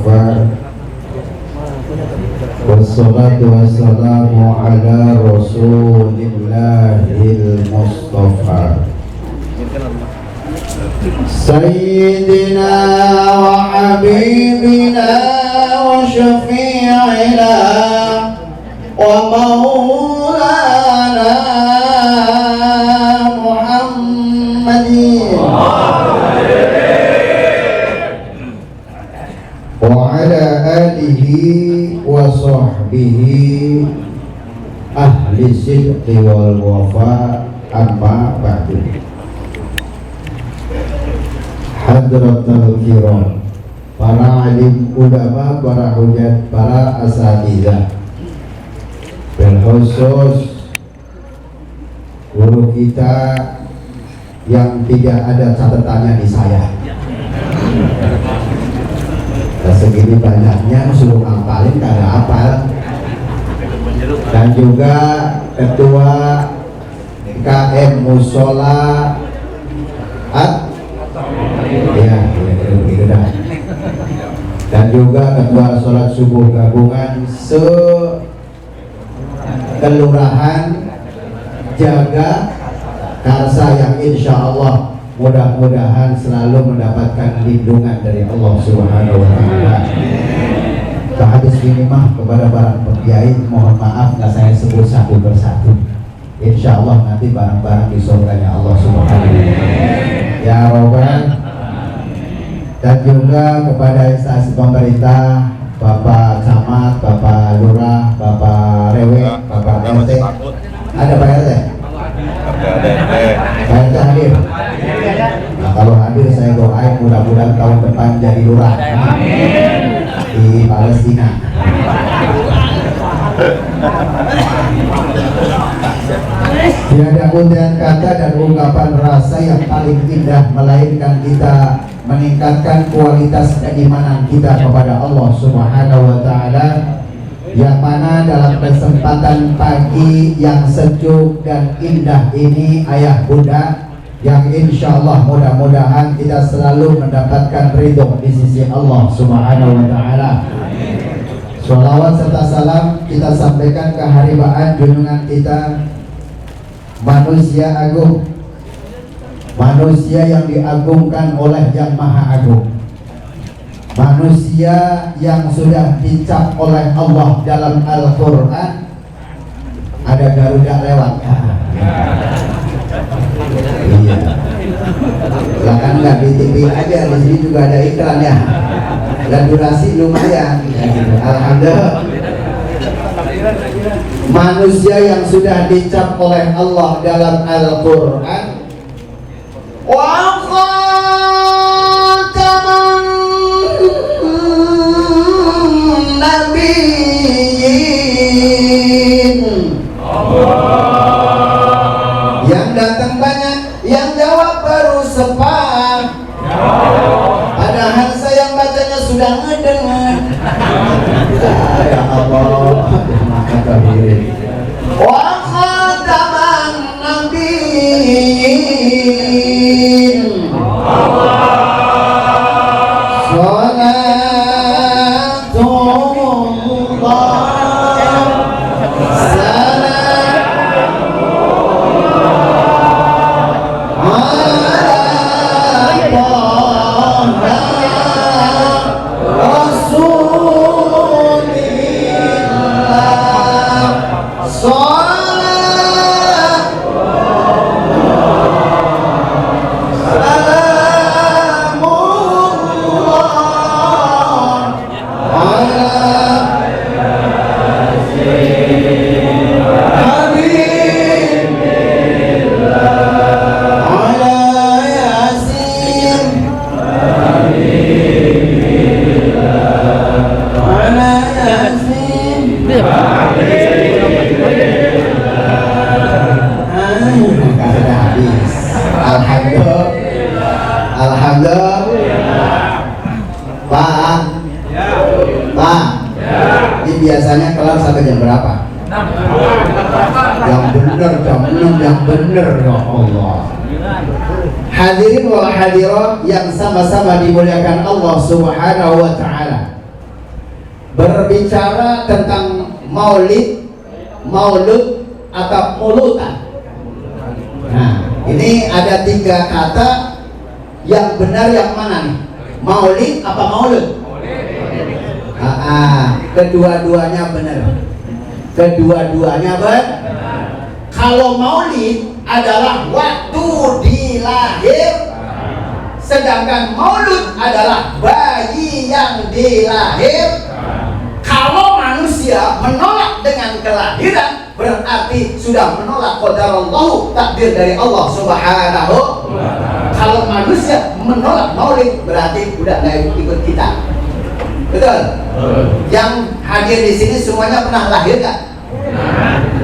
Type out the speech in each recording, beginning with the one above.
Mustafa. Wassalatu wassalamu ala Rasulillahil Mustafa Sayyidina wa habibina wa syafi'ina wa maulana Muhammadin wa ala alihi wa sahbihi ahli sidqi wal wafa, amma ba'du. Hadratul kiram, para alim ulama, para hujat, para asatidzah, berkhusus guru kita yang tidak ada catatannya di saya. Segini banyaknya suruh ngapalin kagak hafal. Dan juga ketua KM Musola begitu dah. Dan juga ketua sholat subuh gabungan kelurahan Jaga Karsa yang insya Allah mudah-mudahan selalu mendapatkan lindungan dari Allah Subhanahu wa Ta'ala. Hadis ini mah kepada para kiai mohon maaf nggak saya sebut satu persatu. Insya Allah nanti barang-barang di surganya Allah Subhanahu wa Ta'ala. Ya Robbal. Dan juga kepada instansi pemerintah, Bapak Camat, Bapak Lurah, Bapak Rewe, Bapak RT. Ada Pak RT? Pak RT hadir. Nah, kalau hadir saya doain mudah-mudahan tahun depan jadi lurah di Palestina. Tiada undian kata dan ungkapan rasa yang paling indah melainkan kita meningkatkan kualitas keimanan kita kepada Allah Subhanahu wa Ta'ala, yang mana dalam kesempatan pagi yang sejuk dan indah ini ayah bunda, yang insya Allah mudah-mudahan kita selalu mendapatkan ridho di sisi Allah Subhanahu wa Ta'ala. Sholawat serta salam kita sampaikan ke haribaan junjungan kita, manusia agung, manusia yang diagungkan oleh Yang Maha Agung, manusia yang sudah dicap oleh Allah dalam Al-Quran. Ada Garuda lewat. Iya. Lah kan nggak di TV aja, di sini juga ada iklan ya. Dan durasi lumayan. Alhamdulillah. Manusia yang sudah dicap oleh Allah dalam Al-Quran, wa khataman nabiyyin. Yang datang banyak, yang jawab baru sepah. Padahal saya bacanya sudah ngedengar. Ya Allah, maka kabirin. Wa khataman nabiyyin. Biasanya kelar sampai jam berapa? Yang bener, jam 6 yang bener, ya Allah. Hadirin wal hadirat yang sama-sama dimuliakan Allah Subhanahu wa Ta'ala. berbicara tentang maulid, maulud atau mulutan. Nah, ini ada 3 kata yang benar yang mana nih? Maulid apa maulud? Kedua-duanya benar. Kedua-duanya benar. Kalau maulid adalah waktu dilahir, sedangkan maulud adalah bayi yang dilahir. Kalau manusia menolak dengan kelahiran, berarti sudah menolak qadarullah, takdir dari Allah Subhanahu. Kalau manusia menolak maulid, berarti udah nggak ikut kita. Betul? Yang hadir di sini semuanya pernah lahir nggak?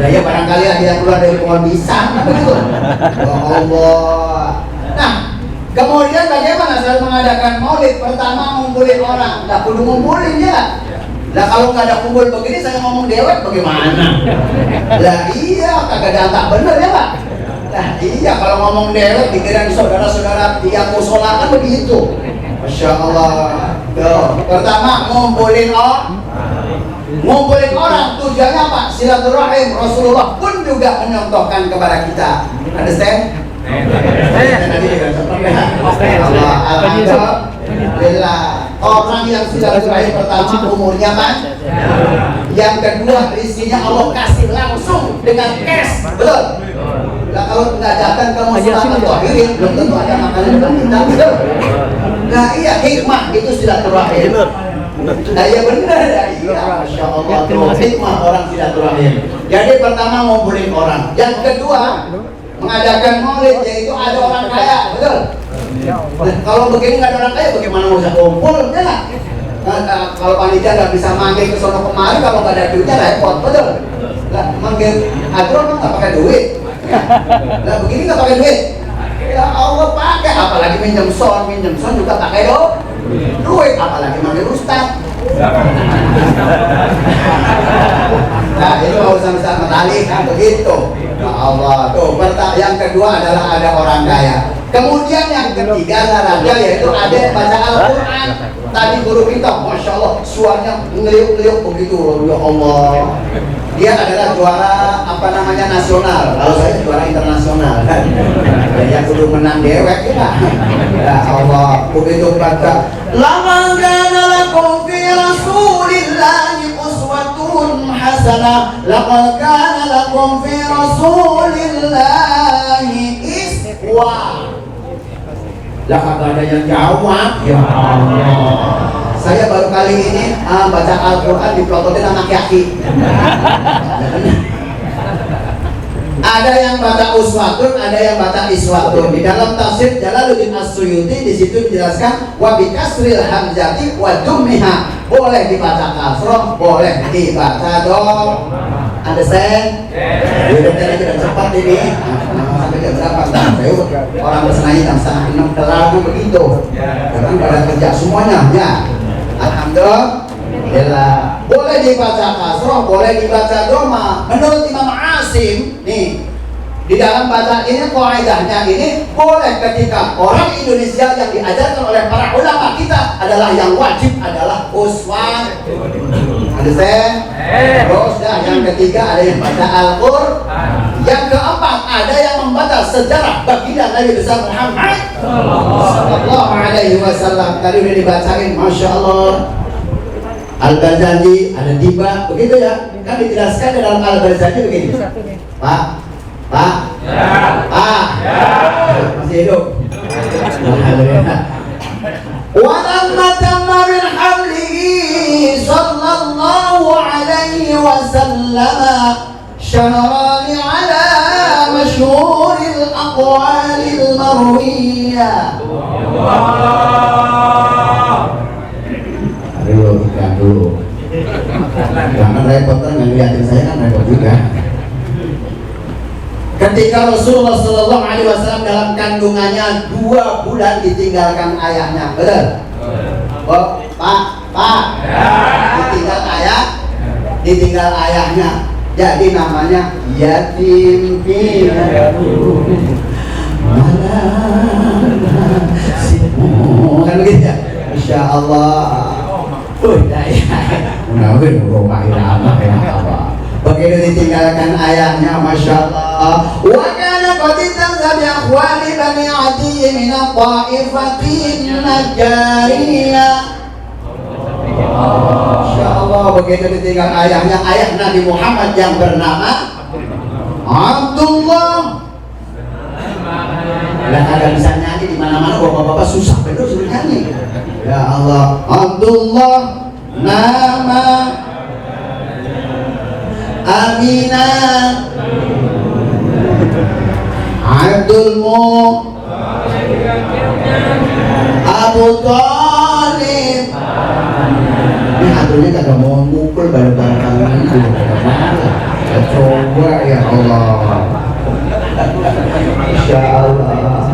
Nah, ya barangkali ada yang keluar dari pohon pisang, begitu. Ya Allah. Nah, kemudian bagaimana saya mengadakan maulid? Pertama ngumpulin orang, nggak perlu ngumpulin ya. Nah kalau nggak ada kumpul begini saya ngomong dewek bagaimana? Lah iya kagak ada bener ya Pak. Nah iya kalau ngomong dewek dikira saudara-saudara yang musola kan begitu. Masya Allah. Tuh, pertama ngumpulin orang tujuannya apa? Silaturahim. Rasulullah pun juga menyontohkan kepada kita. Understand? Alhamdulillah. Orang yang silaturahim pertama umurnya kan? Yang kedua rezekinya Allah kasih langsung dengan cash, betul? Nah kalau nggak datang kamu silakan tohirin, belum tentu ada makanan buat kita, betul? Nah iya hikmah itu silaturahim. Nah ya benar ya, iya, masya Allah tuh hikmah orang silaturahim. Jadi pertama ngumpulin orang, yang kedua mengadakan maulid, yaitu ada orang kaya, betul? Nah, kalau begini nggak ada orang kaya, bagaimana mau bisa kumpul? Ya nggak? Kalau panitia nggak bisa manggil ke sono kemari, kalau nggak ada duitnya repot, betul? Nah, manggil agro nggak pakai duit. Nah, begini nggak pakai duit. Ya Allah pakai, apalagi minjem son juga pakai duit, apalagi manggil ustaz. Nah, itu urusan besar metalik kan begitu. Ya Allah, tuh. Yang kedua adalah ada orang kaya. Kemudian yang ketiga raja, yaitu ada yang baca Al-Quran. Tadi guru kita, masya Allah, suaranya ngeliuk-ngeliuk begitu. Ya Allah, dia adalah juara nasional. Kalau saya juara internasional. Yang kudu menang dewek ya. Ya Allah, begitu baca. Laqad kana lakum fi Rasulillahi uswatun hasanah. Laqad kana lakum fi Rasulillahi iswah. Lah kagak ada yang jawab. Ya Allah. Saya baru kali ini baca Al-Quran dipelototin sama Kyaki. Ada yang baca uswatun, ada yang baca iswatun. Di dalam tafsir Jalaluddin As-Suyuti di situ dijelaskan wa bi kasril hamzati wa dummiha. Boleh dibaca kasroh, boleh dibaca dom. Understand? Udah kita cepat ini. Sampai jam berapa? Saya orang bersenai jam 5:30 kelar begitu. Jangan pada kerja semuanya ya. Alhamdulillah. Boleh dibaca kasroh, boleh dibaca doma. Menurut Imam Asim nih, di dalam baca ini kaidahnya ini boleh ketika orang Indonesia yang diajarkan oleh para ulama kita adalah yang wajib adalah uswah. Understand? Terus yang ketiga ada yang baca Al-Qur'an. Yang keempat ada yang membaca sejarah baginda Nabi besar Muhammad sallallahu alaihi wasallam. Tadi udah dibacain, masya Allah. Al-Ghazali ada tiba begitu ya, kan dijelaskan dalam Al-Ghazali begini. Pak, masih hidup. Walamma tamma min hamlihi sallallahu alaihi wasallam syahrani ala masyhuril aqwalil marwiyah. Aduh, ikan dulu. Jangan repot kan, ngeliatin saya kan repot juga. Ketika Rasulullah Sallallahu Alaihi Wasallam dalam kandungannya 2 bulan ditinggalkan ayahnya, betul? Oh, Pak, ditinggal ayahnya, jadi namanya yatim piatu. Kan begitu ya? Insya Allah. Udah ya. Munawir rumah irama apa. Begitu ditinggalkan ayahnya, masya Allah. Wa kana qad tanzabi akhwali bani Adi min al-ta'ifatin Najariyah. Masya Allah, begitu ditinggal ayahnya, ayah Nabi Muhammad yang bernama Abdullah. Dan ada bisa nyanyi di mana-mana, bapak-bapak susah betul suruh nyanyi. Ya Allah, Abdullah nama Aminah Abdul Abu Talib. Ini Abdulnya kagak mau mukul bareng-bareng itu. Coba ya Allah. Insya Allah.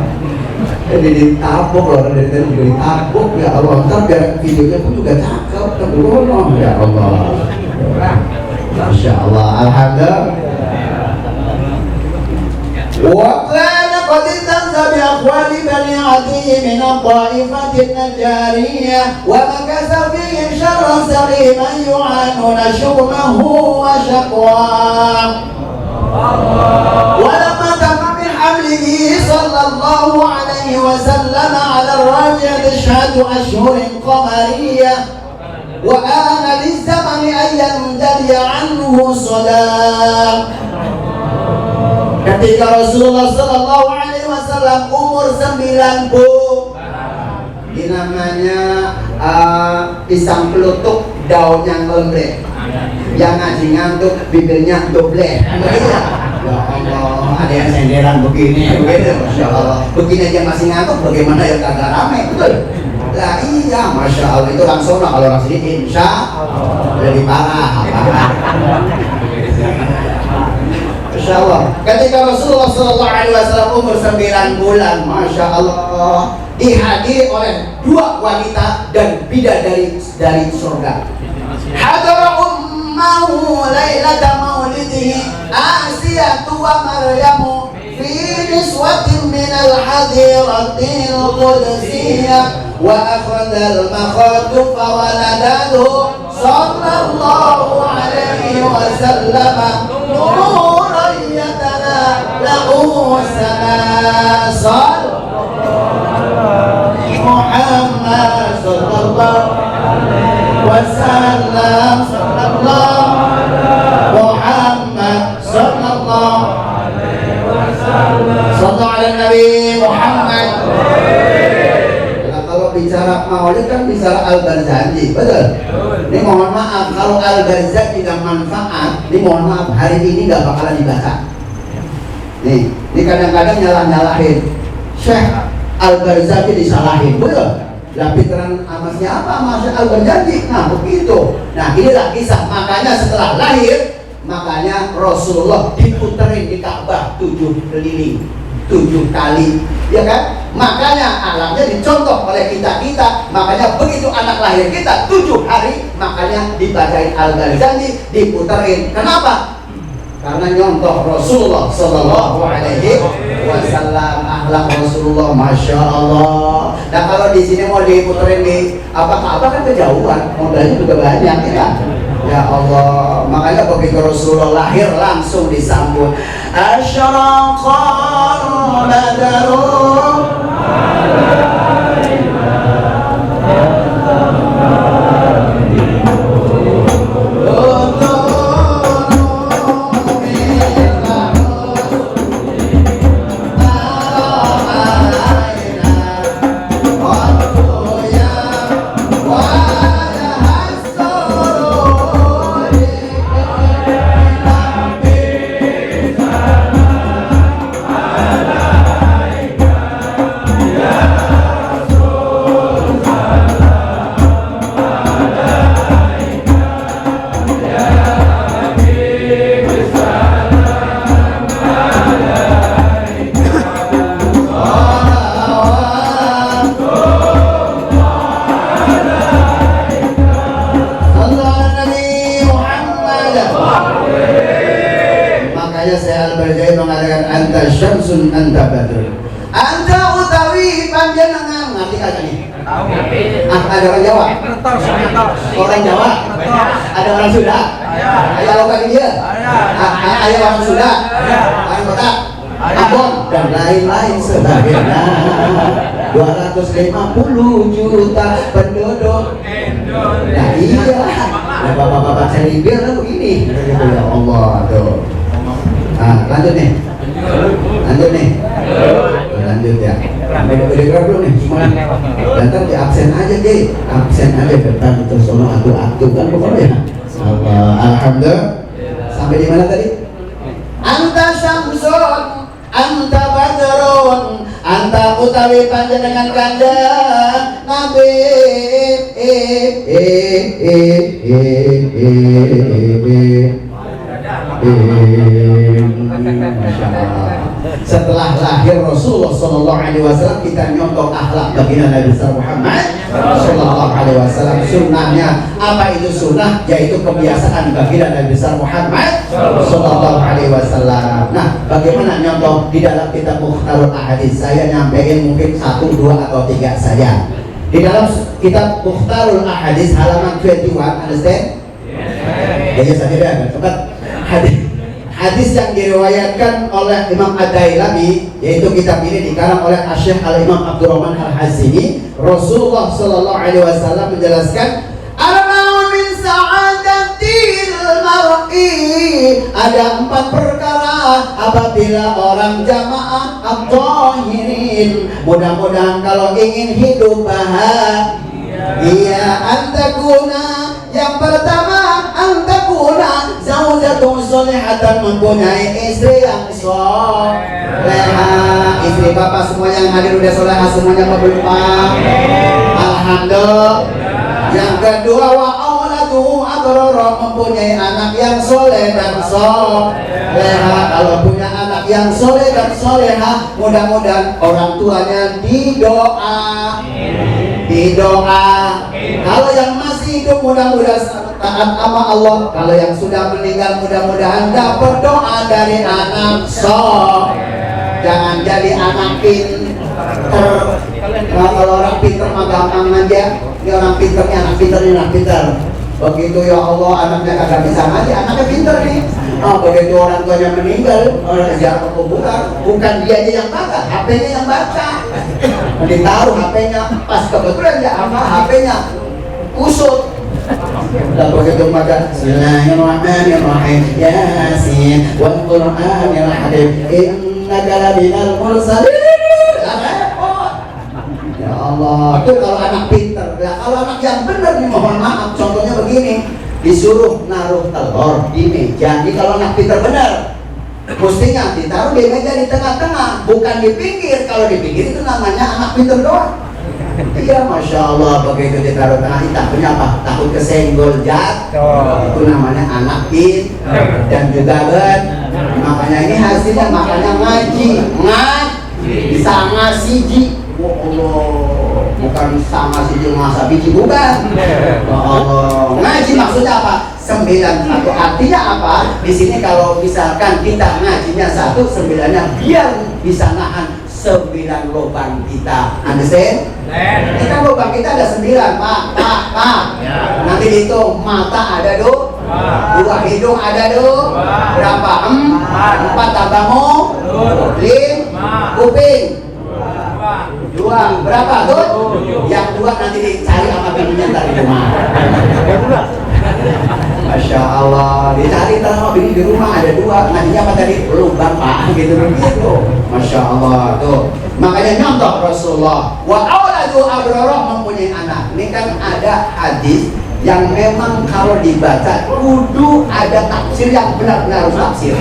Jadi ditabuk loh, dari tadi juga ditabuk ya Allah. Ntar biar videonya pun juga cakep, terbunuh ya Allah. Masya Allah, alhamdulillah. Wa kana qad tanzabi akhwali bani Adi min al-ta'ifatin Najariyah wa makasa fihim syarran saliman yu'anuna syumahu wa syaqwah. ولما تم بحمله صلى الله عليه وسلم على الراجع تشهد أشهر قمرية وآن للزمن أن ينجلي عنه صلاة. Ketika Rasulullah Sallallahu Alaihi Wasallam umur 90, ini namanya pisang pelutuk daunnya ngelembrek. Yang ngaji ngantuk bibirnya doble. Ya Allah, ada yang senderan begini, begitu, masya Allah. Begini aja masih ngantuk, bagaimana ya kagak rame, betul? Lah iya, masya Allah, itu langsung kalau orang sini insya Allah lebih parah. Masya Allah. Ketika Rasulullah Sallallahu Alaihi Wasallam umur 9 bulan, masya Allah, dihadiri oleh 2 wanita dan bidadari dari surga. Hadara ummahu lailata maulidihi Asiyatu wa Maryamu fi niswatin min al-hadiratil qudsiyah wa akhadha al-makhatu fa waladatu sallallahu alaihi wasallam nuran yatana lahu sanasal Muhammad sallallahu wasallam Muhammad sallallahu ala Nabi Muhammad. Nah, kalau bicara maulid kan bicara Al-Barzanji, betul? Ini mohon maaf kalau Al-Barzanji tidak manfaat, ini mohon maaf hari ini nggak bakalan dibaca. Ini kadang-kadang nyalah-nyalahin Syekh Al-Barzanji disalahin, betul? Lah pinteran amasnya apa? Masya Al-Barzanji. Nah begitu. Nah inilah kisah. Makanya setelah lahir, makanya Rasulullah diputerin di Ka'bah 7 keliling, 7 kali, ya kan? Makanya alamnya dicontoh oleh kita. Makanya begitu anak lahir kita 7 hari, makanya dibacain Al-Barzanji, diputerin. Kenapa? Karena nyontoh Rasulullah Sallallahu Alaihi Wasallam, akhlak Rasulullah, masya Allah. Nah kalau di sini mau diputerin di apa kan kejauhan, modalnya juga banyak ya. Ya Allah, makanya begitu Rasulullah lahir langsung disambut. Asyraqal badru syamsun anta badrun anta utawi panjenengan, ngerti kagak nih? Ada orang Jawa? Orang Jawa? Ada orang Sunda? Ada lokal India? Ada orang Sunda? Orang Batak? Ambon dan lain-lain sebagainya. 250 juta penduduk. Nah iya, nah, bapak-bapak celibir kan begini. Ya Allah tuh. Nah lanjut nih. Lanjut ya. Udah gerak belum nih semuanya? Datang di absen aja deh, absen aja datang terus ono atu kan pokoknya. Alhamdulillah. Sampai di mana tadi? Anta syamsun, anta badrun, anta utawi panjenengan kanjeng Nabi. Masya Allah. Setelah lahir Rasulullah Sallallahu Alaihi Wasallam, kita nyontoh akhlak baginda Nabi Muhammad Sallallahu Alaihi Wasallam. Sunnahnya apa itu sunnah? Yaitu kebiasaan baginda Nabi Muhammad Sallallahu Alaihi Wasallam. Nah, bagaimana nyontoh di dalam kitab Mukhtarul Ahadits? Saya nyampein mungkin 1, 2 atau 3 saja. Di dalam kitab Mukhtarul Ahadits halaman 21, understand? Ya, saya tidak akan cepat. Hadis yang diriwayatkan oleh Imam Ad-Dailami, yaitu kitab ini dikarang oleh Asy-Syaikh Al-Imam Abdurrahman Al-Hazimi. Rasulullah Sallallahu Alaihi Wasallam menjelaskan, arba'un min sa'adatil mar'i, ada 4 perkara apabila orang jamaah at-tahirin, mudah-mudahan kalau ingin hidup bahagia, antakuna, yang pertama antakuna zaujatun sholihatan, mempunyai istri yang soleha. Istri bapak semuanya yang hadir udah soleha semuanya apa belum Pak? Alhamdulillah. Yang kedua wa auladuhu abrara, mempunyai anak yang soleh dan soleha. Kalau punya anak yang soleh dan soleha, mudah-mudahan orang tuanya didoa. Kalau yang masih hidup mudah-mudahan taat sama Allah. Kalau yang sudah meninggal mudah-mudahan dapat doa dari anak soleh. Jangan jadi anak pinter. Kalau orang pinter mah gampang aja. Ini orang pinternya anak pinter. Begitu ya Allah anaknya kagak bisa ngaji, anaknya pinter nih. Begitu orang tuanya meninggal, orang jarang ke kuburan, bukan dia aja yang baca, HP-nya yang baca. Ditaruh HP-nya, pas kebetulan ya apa HP-nya kusut. Dan begitu maka Bismillahirrahmanirrahim, Yasin wal Qur'anil Hakim, innaka laminal mursalin. Ya Allah, itu kalau anak pinter. Ya, kalau anak yang benar nih, mohon maaf, contohnya begini, disuruh naruh telur di meja. Jadi kalau anak pinter benar, mestinya ditaruh di meja di tengah-tengah, bukan di pinggir. Kalau di pinggir itu namanya anak pinter doang. Iya, Masya Allah, begitu ditaruh tengah, takutnya apa? Takut kesenggol jatuh. Itu namanya anak pinter. Dan juga makanya ini hasilnya, makanya ngaji bisa ngasih. Oh Allah, bukan sama siji masa biji, bukan. Oh Allah, ngaji maksudnya apa? 9 satu, artinya apa? Di sini kalau misalkan kita ngajinya 1, 9-nya biar bisa nahan 9 lubang kita. Understand? Ini kan lubang kita ada 9, Pak. Nanti dihitung, mata ada 2, hidung ada 2, berapa? 4 tambah mulut, 5, kuping 2, berapa tuh? Yang 2 nanti dicari sama bininya ntar di rumah. Masya Allah, dicari sama bini di rumah ada 2, ngajinya apa tadi? Lubang Pak, gitu. Masya Allah tuh. Makanya nyontoh Rasulullah, wa auladu abrara, mempunyai anak. Ini kan ada hadis yang memang kalau dibaca kudu ada tafsir yang benar-benar harus tafsir.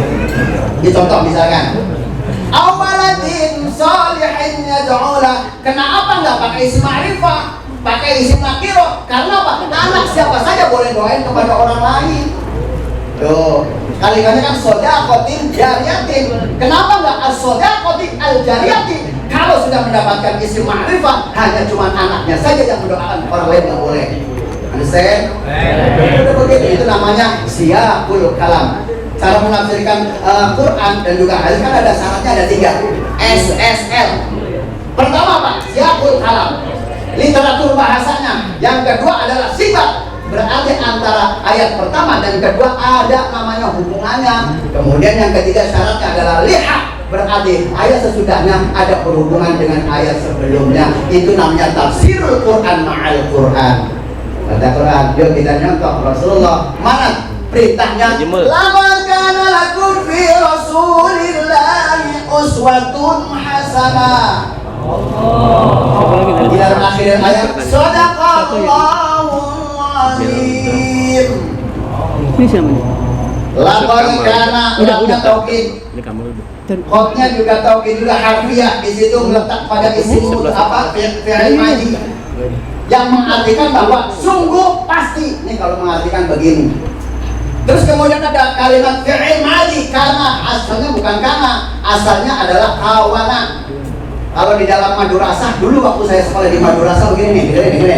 Dicontoh misalkan, awaladin salihin yad'ula. Kenapa nggak pakai isim ma'rifah, pakai isim nakiro? Karena apa? Anak siapa saja boleh doain kepada orang lain. Tuh, kalimatnya kan sodaqotin jariyatin. Kenapa nggak as-sodaqotin al-jariyatin? Kalau sudah mendapatkan isim ma'rifah, hanya cuma anaknya saja yang mendoakan, orang lain nggak boleh. Understand? Udah begitu, itu namanya siyaqul kalam. Cara menafsirkan Quran dan juga hadis kan ada syaratnya, ada 3 SSL. Pertama Pak, siyaqul kalam. literatur bahasanya. Yang kedua adalah sifat, berarti antara ayat pertama dan kedua ada namanya hubungannya. Kemudian yang ketiga syaratnya adalah lihat, berarti ayat sesudahnya ada berhubungan dengan ayat sebelumnya. Itu namanya tafsirul Quran ma'al Quran. Kata Quran, yuk kita nyontok Rasulullah. Mana perintahnya? Laqad kana lakum fi Rasulillahi uswatun hasanah. Di dalam akhir ayat, Shadaqallahul azim. Ini siapa? Laqad kana, udah tauhid. Kodnya juga tauhid juga harfiah. Di situ meletak pada isim apa? Fi'il madhi. Yang mengartikan bahwa sungguh pasti. Ini kalau mengartikan begini. Terus kemudian ada kalimat fi'il madhi, karena asalnya bukan karena, asalnya adalah kawanan. Kalau di dalam madrasah dulu waktu saya sekolah di madrasah begini nih, gini.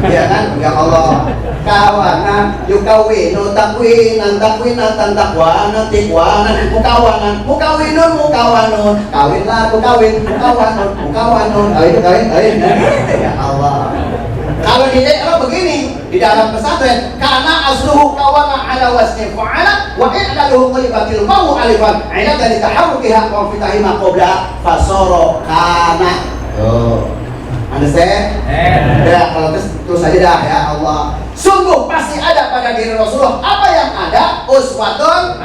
Ya kan? Ya Allah. Kawanan yukawinu takwinan takwinan takwanan tikwanan mukawanan mukawinun mukawanun kawinlah mukawin mukawanun kawin. Ya Allah. Kalau di daerah begini, di dalam pesantren, karena asluhu kawana ala wasni fa'ala wa i'daluhu qalibatil mawu alifan ila dari taharrukiha wa fitahima qabla fasoro kana. Understand? Ya, kalau terus aja dah ya Allah. Sungguh pasti ada pada diri Rasulullah. Apa yang ada? Uswatun.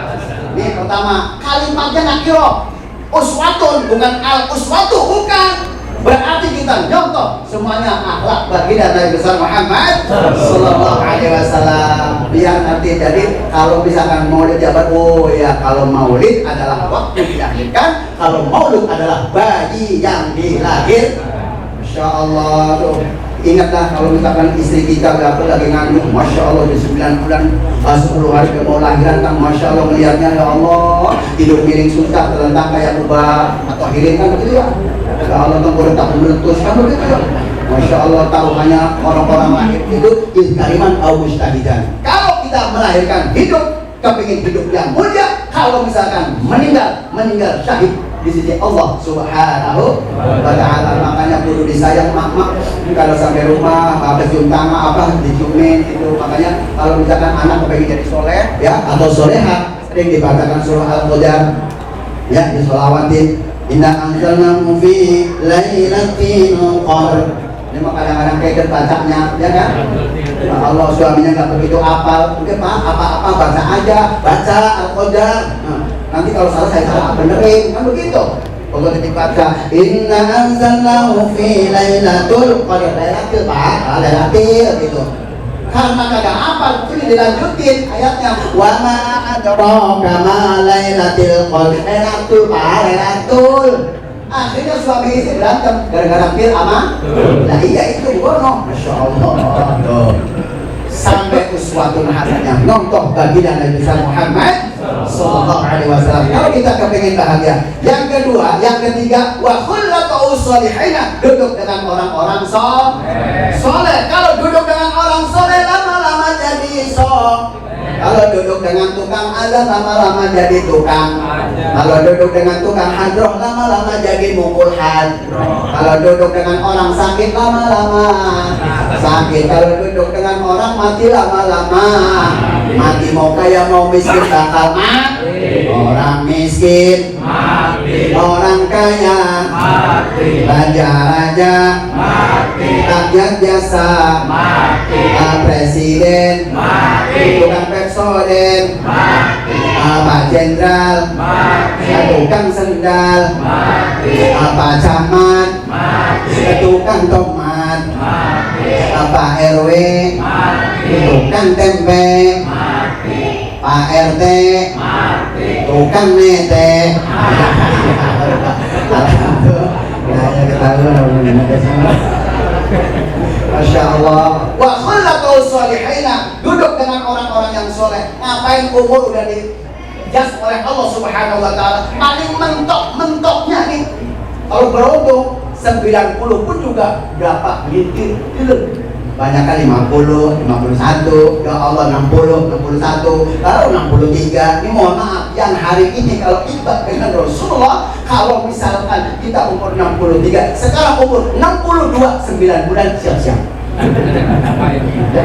Ini pertama, kalimatnya nakiro. Uswatun bukan al-uswatu, bukan. Berarti kita nyontoh semuanya akhlak baginda Nabi besar Muhammad sallallahu alaihi wasallam. Biar nanti jadi kalau misalkan maulid jabat, oh ya kalau maulid adalah waktu dilahirkan, kalau maulud adalah bayi yang dilahir. Masya Allah tuh. Ingatlah kalau misalkan istri kita lagi ngandung, Masya Allah di 9 bulan 10 hari ke mau lahiran kan, Masya Allah melihatnya, ya Allah tidur miring susah, terlentang kayak ubah atau hiring kan begitu ya. Ya Allah tenggorokan meletus kan begitu ya. Masya Allah taruhannya orang-orang lahir itu ilkariman au mustahidan. Kalau kita melahirkan hidup, kepingin hidup yang mulia, kalau misalkan meninggal syahid di sisi Allah Subhanahu wa ta'ala. Makanya kudu disayang mak-mak. Kalau sampai rumah habis cium tangan apa diciumin itu. Makanya kalau misalkan anak kepengen jadi soleh ya atau soleha, sering dibacakan surah Al-Qadar ya, disolawatin inna anzalnahu fi lailatul qadr. Ini mah kadang-kadang kayak bacanya ya kan. Nah, Allah suaminya nggak begitu hafal, mungkin Pak apa-apa baca aja, baca Al-Qadar. Nanti kalau salah saya salah benerin kan begitu. Kalau dibaca inna anzalnahu fi lailatul qadr, lailatul Pak, lailatul gitu. Karena kagak hafal, ini dilanjutin ayatnya. Wa ma adraka ma lailatul qadr, lailatul Pak, lailatul. Akhirnya suami istri berantem gara-gara pil ama. Nah iya itu bono. Masya Allah tuh. Sampai uswatun hasanah, nonton baginda Nabi Muhammad sallallahu alaihi wasallam. Kalau kita kepengen bahagia. Yang kedua, yang ketiga, wa khullatu sholihina, duduk dengan orang-orang soleh. Kalau duduk dengan orang soleh lama-lama jadi Kalau duduk dengan tukang azan lama-lama jadi tukang. Kalau duduk dengan tukang hadroh lama-lama jadi mukul hadroh. Kalau duduk dengan orang sakit lama-lama sakit. Kalau duduk dengan orang mati lama-lama mati. Mau kaya mau miskin bakal mati. Orang miskin mati. Orang kaya mati. Raja-raja mati. Rakyat biasa mati. Presiden mati. Tukang Pepsodent mati. Pak Jenderal mati. Tukang sendal mati. Pak Camat mati. Tukang tomat mati. Pak RW mati. Tukang tempe mati. Pak RT mati. Tukang nete Masya Allah. Wa khullatu sholihina, duduk dengan orang-orang yang soleh. Ngapain umur udah dijas oleh Allah Subhanahu wa ta'ala. Paling mentok-mentoknya nih, kalau beruntung 90 pun juga dapat lintir. banyak kan 50, 51, ya Allah 60, 61, kalau 63. Ini mohon maaf, yang hari ini kalau ibadah dengan Rasulullah, kalau misalkan kita umur 63, sekarang umur 62, 9 bulan siap-siap.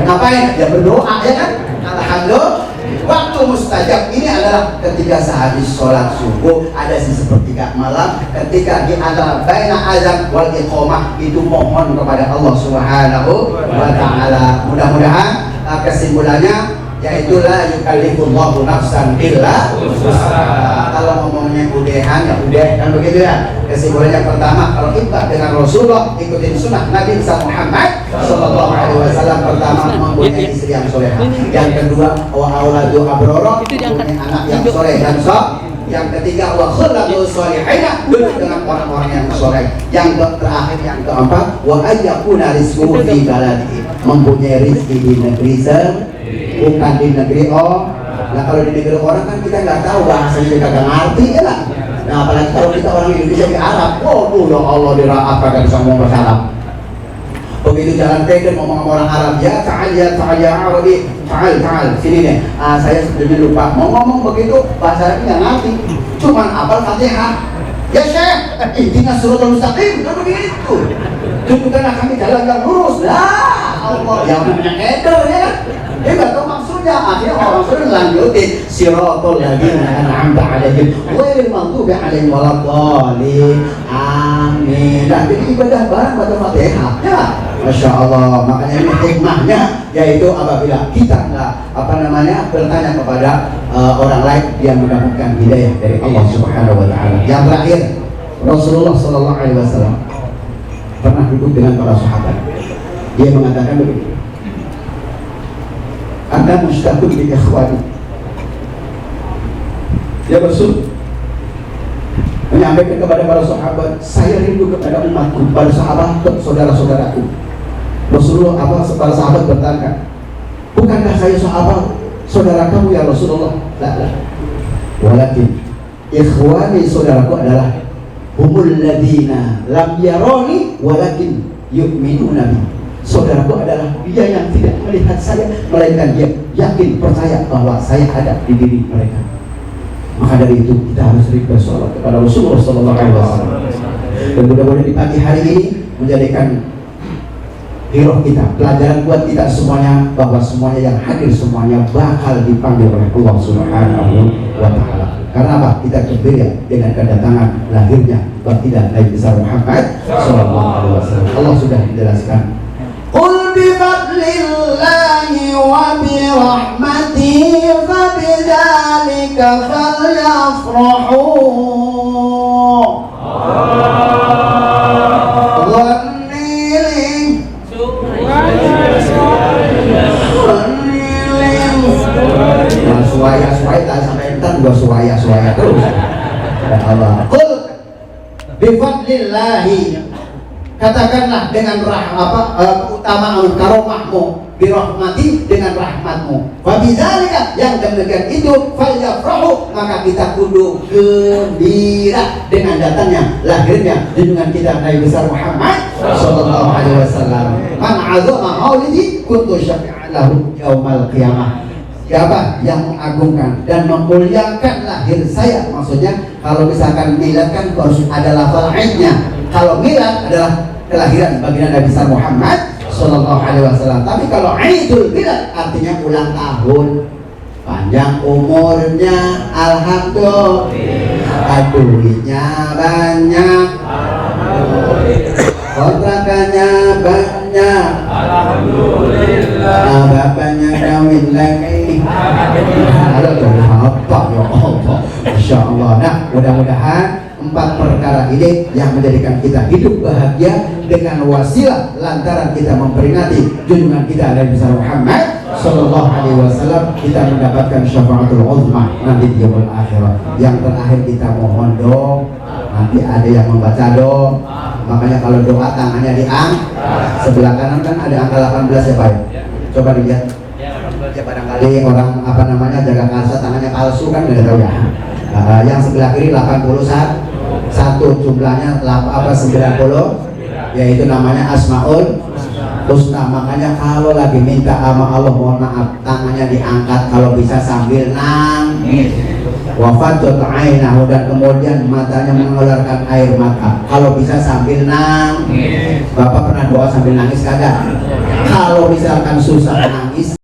Ngapain? Ya berdoa ya kan? Alhamdulillah. Waktu mustajab ini adalah ketika sehabis sholat subuh, ada sepertiga malam, ketika di antara baina azan wal iqamah, itu mohon kepada Allah Subhanahu wa taala. Mudah-mudahan kesimpulannya yaitu la yukallifullahu nafsan illa wus'aha. Kalau ngomongnya udahan ya udah kan begitu ya. Kesimpulannya pertama, kalau ibadah dengan Rasulullah, ikutin sunnah Nabi Muhammad sallallahu alaihi wasallam. Pertama, mempunyai istri yang solehah. Yang kedua, wa auladu abrara, mempunyai anak yang soleh dan saleh. Yang ketiga, wa khulaqul sholihina, duduk dengan orang-orang yang soleh. Yang terakhir, yang keempat, wa ayyakuna rizquhu fi baladihi, mempunyai rezeki di negeri bukan di negeri Nah kalau di negeri orang kan kita nggak tahu bahasanya, kita nggak ngerti ya lah. Nah apalagi kalau kita orang Indonesia di Arab, waduh ya Allah, di Arab kagak bisa ngomong bahasa Arab. Begitu jalan pegan ngomong sama orang Arab, ya ta'al ya Arabi, ta'al sini nih. Saya sebenarnya lupa mau ngomong begitu, bahasa Arabnya nggak ngerti, cuman apal Fatihah. Ya Syekh, intinya suratul mustaqim, kan begitu. Tunjukkanlah kami jalan yang lurus. Nah Allah, yang namanya keder ya kan. Dia nggak tahu maksudnya, akhirnya orang sudah lanjutin siratal ladzina an'amta 'alaihim ghairil maghdubi 'alaihim waladdallin. Amin. Dan jadi ibadah bareng baca Fatihah. Ya, Masya Allah. Makanya ini hikmahnya, yaitu apabila kita nggak bertanya kepada orang lain, yang mendapatkan hidayah dari Allah Subhanahu wa taala. Yang terakhir, Rasulullah sallallahu alaihi wasallam pernah duduk dengan para sahabat. Dia mengatakan begini, Anda mustaqim bi ikhwani. Dia bersuruh menyampaikan kepada para sahabat, saya rindu kepada umatku, pada sahabat, saudara-saudaraku. Rasulullah para sahabat bertanya, bukankah saya sahabat, saudara kamu ya Rasulullah? La. Walakin ikhwani, saudaraku adalah humul ladina lam yaroni walakin yu'minuna bi. Saudaraku adalah dia yang tidak melihat saya, melainkan dia yakin, percaya bahwa saya ada di diri mereka. Maka dari itu kita harus sering bersolat kepada Rasulullah sallallahu alaihi wasallam. Dan mudah-mudahan di pagi hari ini menjadikan hiroh kita, pelajaran buat kita semuanya, bahwa semuanya yang hadir semuanya bakal dipanggil oleh Allah Subhanahu wa taala. Karena apa? Kita gembira dengan kedatangan lahirnya baginda Nabi besar Muhammad sallallahu alaihi wasallam. Allah sudah menjelaskan, qul bi fadlillahi wa bi rahmatihi fabidzalika falyafrahu. Suaya tak sampai entar gua suaya terus. Ya Allah. Qul bi fadlillahi, katakanlah dengan keutamaan karomahmu, bi rahmati, dengan rahmatmu. Wa bidzalika, yang demikian itu, falyafrahu, maka kita kudu gembira dengan datangnya, lahirnya junjungan kita Nabi besar Muhammad sallallahu alaihi wasallam. Man azama maulidi kuntu syafi'an lahu yaumal qiyamah. Siapa yang mengagungkan dan memuliakan lahir saya, maksudnya kalau misalkan milad kan harus ada lafal aidnya. Kalau milad adalah kelahiran baginda Nabi besar Muhammad sallallahu alaihi wasallam. Tapi kalau aidul milad artinya ulang tahun, panjang umurnya, alhamdulillah, duitnya banyak, kontrakannya banyak, alhamdulillah, bapaknya kawin lagi. Halo, apa ya Allah, Masya Allah. Nah, mudah-mudahan 4 perkara ini yang menjadikan kita hidup bahagia dengan wasilah lantaran kita memperingati junjungan kita Nabi besar Muhammad sallallahu alaihi wasallam, kita mendapatkan syafaatul uzma nanti di yaumul akhirah. Yang terakhir kita mohon dong, nanti ada yang membaca dong. Makanya kalau doa tangannya sebelah kanan kan ada angka 18 ya Pak. Coba dilihat. Ya barangkali orang jaga kasa tangannya palsu kan, nggak tahu ya. Yang sebelah kiri 81 jumlahnya 90, yaitu namanya Asmaul husna. Makanya kalau lagi minta sama Allah mohon maaf, tangannya diangkat kalau bisa sambil nangis. Wafatul ainahu, dan kemudian matanya mengeluarkan air mata kalau bisa sambil nangis. Bapak pernah doa sambil nangis kagak? Kalau misalkan susah nangis